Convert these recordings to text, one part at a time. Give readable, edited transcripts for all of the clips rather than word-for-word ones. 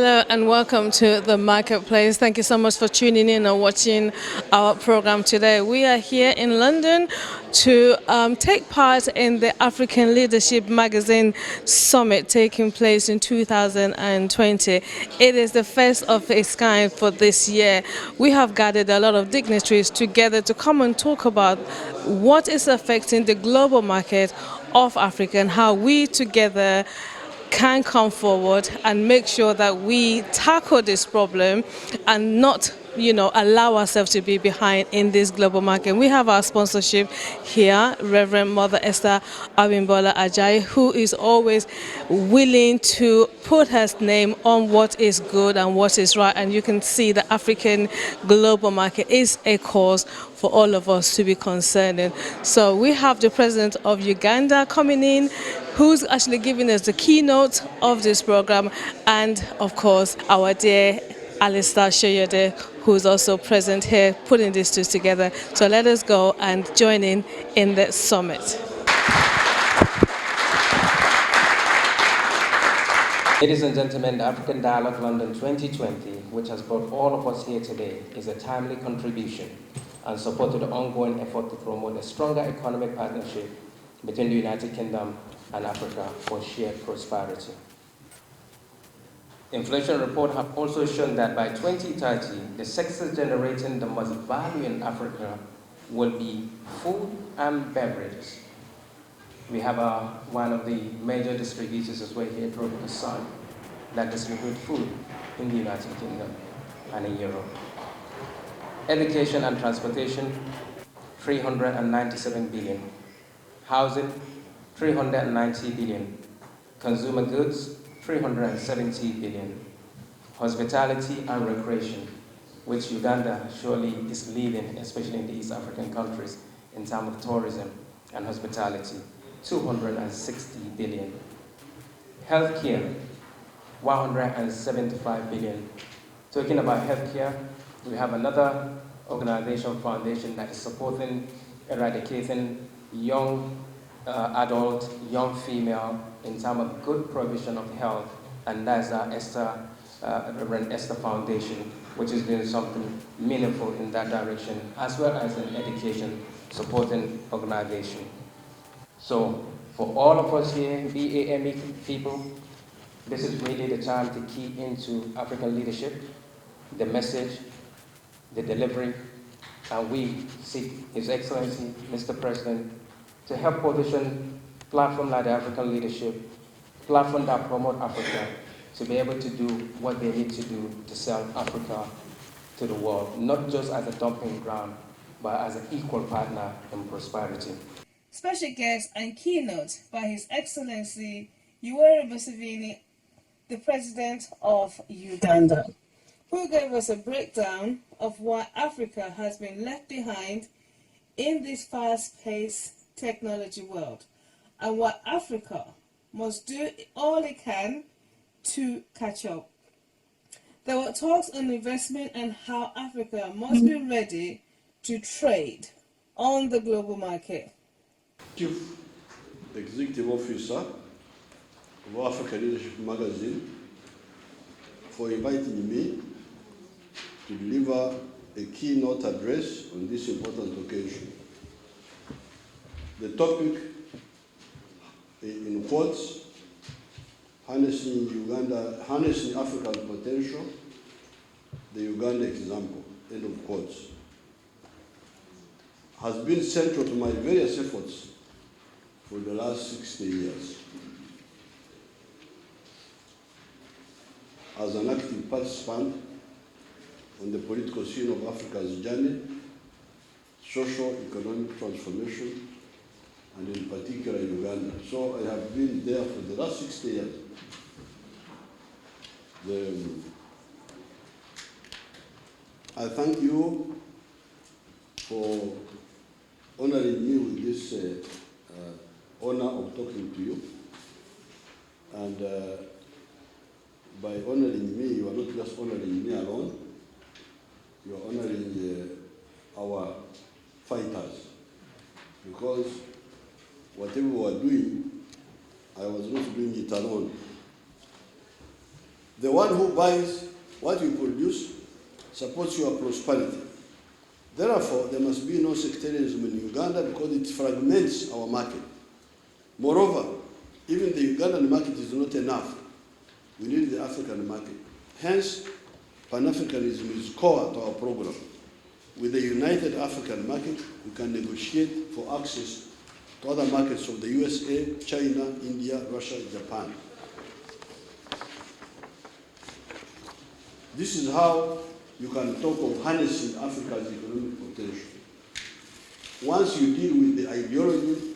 Hello and welcome to the Marketplace. Thank you so much for tuning in and watching our program today. We are here in London to take part in the African Leadership Magazine Summit taking place in 2020. It is the first of its kind for this year. We have gathered a lot of dignitaries together to come and talk about what is affecting the global market of Africa and how we together can come forward and make sure that we tackle this problem and not allow ourselves to be behind in this global market. We have our sponsorship here, Reverend Mother Esther Abimbola Ajayi, who is always willing to put her name on what is good and what is right. And you can see the African global market is a cause for all of us to be concerned in. So we have the president of Uganda coming in, who's actually giving us the keynote of this program, and of course our dear Alistair Shoyode, who's also present here putting these two together. So let us go and join in the summit. Ladies and gentlemen, the African Dialogue London 2020, which has brought all of us here today, is a timely contribution and support to the ongoing effort to promote a stronger economic partnership between the United Kingdom and Africa for shared prosperity. Inflation reports have also shown that by 2030, the sectors generating the most value in Africa will be food and beverages. We have one of the major distributors as well here, Tropical Sun, that distribute food in the United Kingdom and in Europe. Education and transportation, 397 billion. Housing, 390 billion. Consumer goods, 370 billion. Hospitality and recreation, which Uganda surely is leading, especially in the East African countries, in terms of tourism and hospitality, 260 billion. Healthcare, 175 billion. Talking about healthcare, we have another organization, foundation, that is supporting eradicating young adult, young female in terms of good provision of health, and that's Reverend Esther Foundation, which is doing something meaningful in that direction, as well as an education supporting organization. So for all of us here, BAME people, this is really the time to key into African leadership, the message, the delivery, and we seek His Excellency, Mr. President, to help position platforms like the African leadership, platforms that promote Africa, to be able to do what they need to do to sell Africa to the world, not just as a dumping ground, but as an equal partner in prosperity. Special guest and keynote by His Excellency Yoweri Museveni, the President of Uganda, who gave us a breakdown of why Africa has been left behind in this fast-paced technology world, and what Africa must do all it can to catch up. There were talks on investment and how Africa must be ready to trade on the global market. Chief Executive Officer of Africa Leadership Magazine for inviting me to deliver a keynote address on this important occasion. The topic, in quotes, harnessing Africa's potential, the Uganda example, end of quotes, has been central to my various efforts for the last 60 years. As an active participant on the political scene of Africa's journey, social, economic transformation, and in particular Uganda. So I have been there for the last 60 years. I thank you for honoring me with this honor of talking to you. And by honoring me, you are not just honoring me alone, you are honoring our fighters. Because whatever we were doing, I was not doing it alone. The one who buys what you produce supports your prosperity. Therefore, there must be no sectarianism in Uganda because it fragments our market. Moreover, even the Ugandan market is not enough. We need the African market. Hence, Pan-Africanism is core to our program. With the united African market, we can negotiate for access to other markets of the USA, China, India, Russia, Japan. This is how you can talk of harnessing Africa's economic potential. Once you deal with the ideology,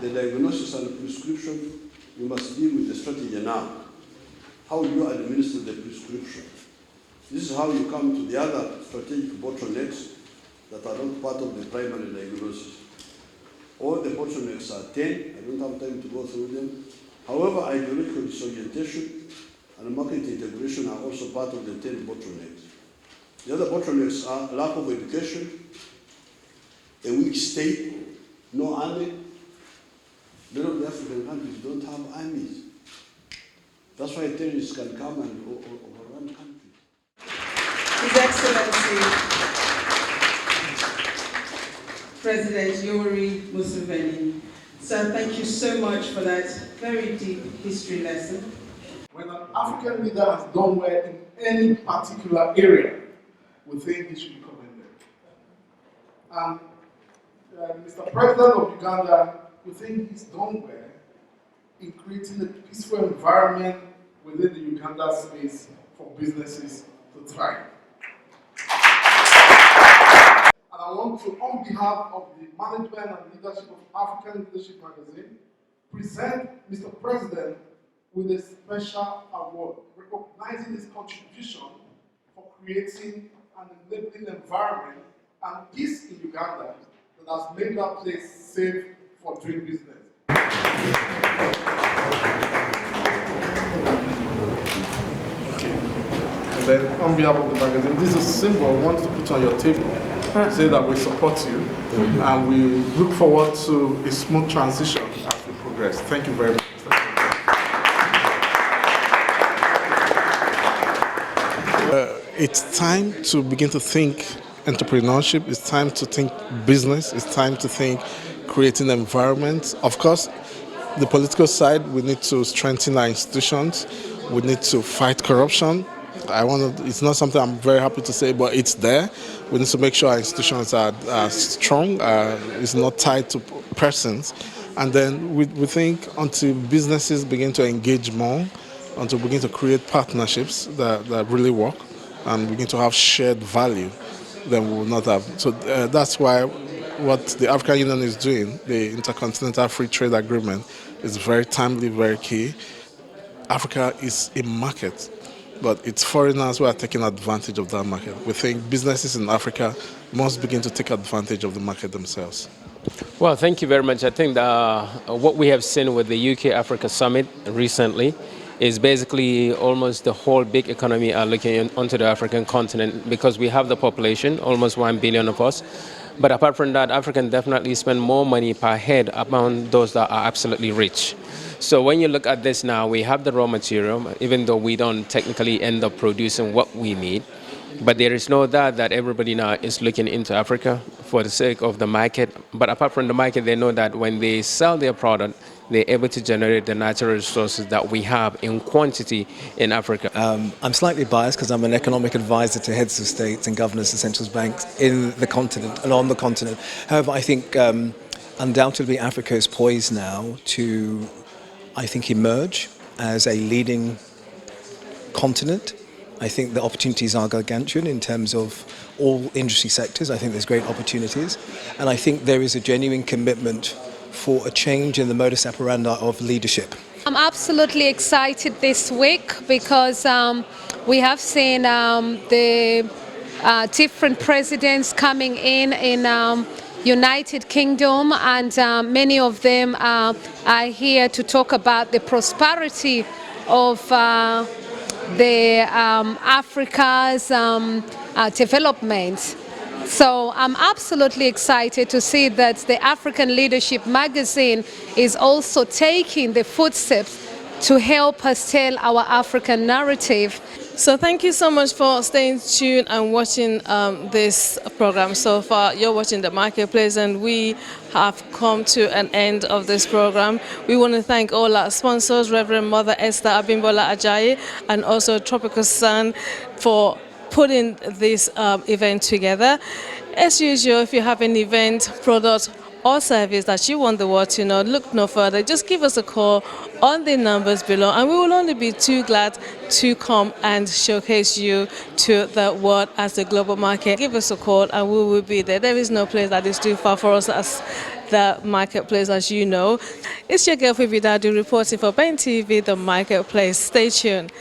the diagnosis and prescription, you must deal with the strategy now. How do you administer the prescription? This is how you come to the other strategic bottlenecks that are not part of the primary diagnosis. All the bottlenecks are 10. I don't have time to go through them. However, ideological disorientation and market integration are also part of the 10 bottlenecks. The other bottlenecks are lack of education, a weak state, no army. Many of the African countries don't have armies. That's why terrorists can come and overrun countries. His Excellency, President Yoweri Museveni. Sir, thank you so much for that very deep history lesson. When an African leader has done well in any particular area, we think it should be commended. And Mr. President of Uganda, we think he's done well in creating a peaceful environment within the Uganda space for businesses to thrive. And I want to, on behalf of the management and leadership of African Leadership Magazine, present Mr. President with a special award recognizing his contribution for creating an enabling environment and peace in Uganda that has made that place safe for doing business. And then on behalf of the magazine, this is a symbol we want to put on your table, say that we support you, and we look forward to a smooth transition as we progress. Thank you very much. It's time to begin to think entrepreneurship, it's time to think business, it's time to think creating environments. Of course, the political side, we need to strengthen our institutions, we need to fight corruption. It's not something I'm very happy to say, but it's there. We need to make sure our institutions are strong, it's not tied to persons. And then we think until businesses begin to engage more, until we begin to create partnerships that really work, and begin to have shared value, then we will not have. So that's why what the African Union is doing, the Intercontinental Free Trade Agreement, is very timely, very key. Africa is a market, but it's foreigners who are taking advantage of that market. We think businesses in Africa must begin to take advantage of the market themselves. Well, thank you very much. I think what we have seen with the UK-Africa Summit recently is basically almost the whole big economy are looking onto the African continent because we have the population, almost 1 billion of us. But apart from that, Africa can definitely spend more money per head among those that are absolutely rich. So when you look at this now, we have the raw material, even though we don't technically end up producing what we need. But there is no doubt that everybody now is looking into Africa for the sake of the market. But apart from the market, they know that when they sell their product, they're able to generate the natural resources that we have in quantity in Africa. I'm slightly biased because I'm an economic advisor to heads of states and governors of central banks in the continent and on the continent. However, I think undoubtedly Africa is poised now to, I think, emerge as a leading continent. I think the opportunities are gargantuan in terms of all industry sectors. I think there's great opportunities. And I think there is a genuine commitment for a change in the modus operandi of leadership. I'm absolutely excited this week because we have seen the different presidents coming in United Kingdom, and many of them are here to talk about the prosperity of the Africa's development. So I'm absolutely excited to see that the African Leadership Magazine is also taking the footsteps to help us tell our African narrative. So thank you so much for staying tuned and watching this program so far. You're watching The Marketplace, and we have come to an end of this program. We want to thank all our sponsors, Reverend Mother Esther Abimbola Ajayi and also Tropical Sun, for putting this event together. As usual, if you have an event, product or service that you want the world to know, look no further. Just give us a call on the numbers below, and we will only be too glad to come and showcase you to the world as the global market. Give us a call and we will be there. There is no place that is too far for us as the Marketplace, as you know. It's your girl Phoebe Dadu reporting for Ben TV, The Marketplace. Stay tuned.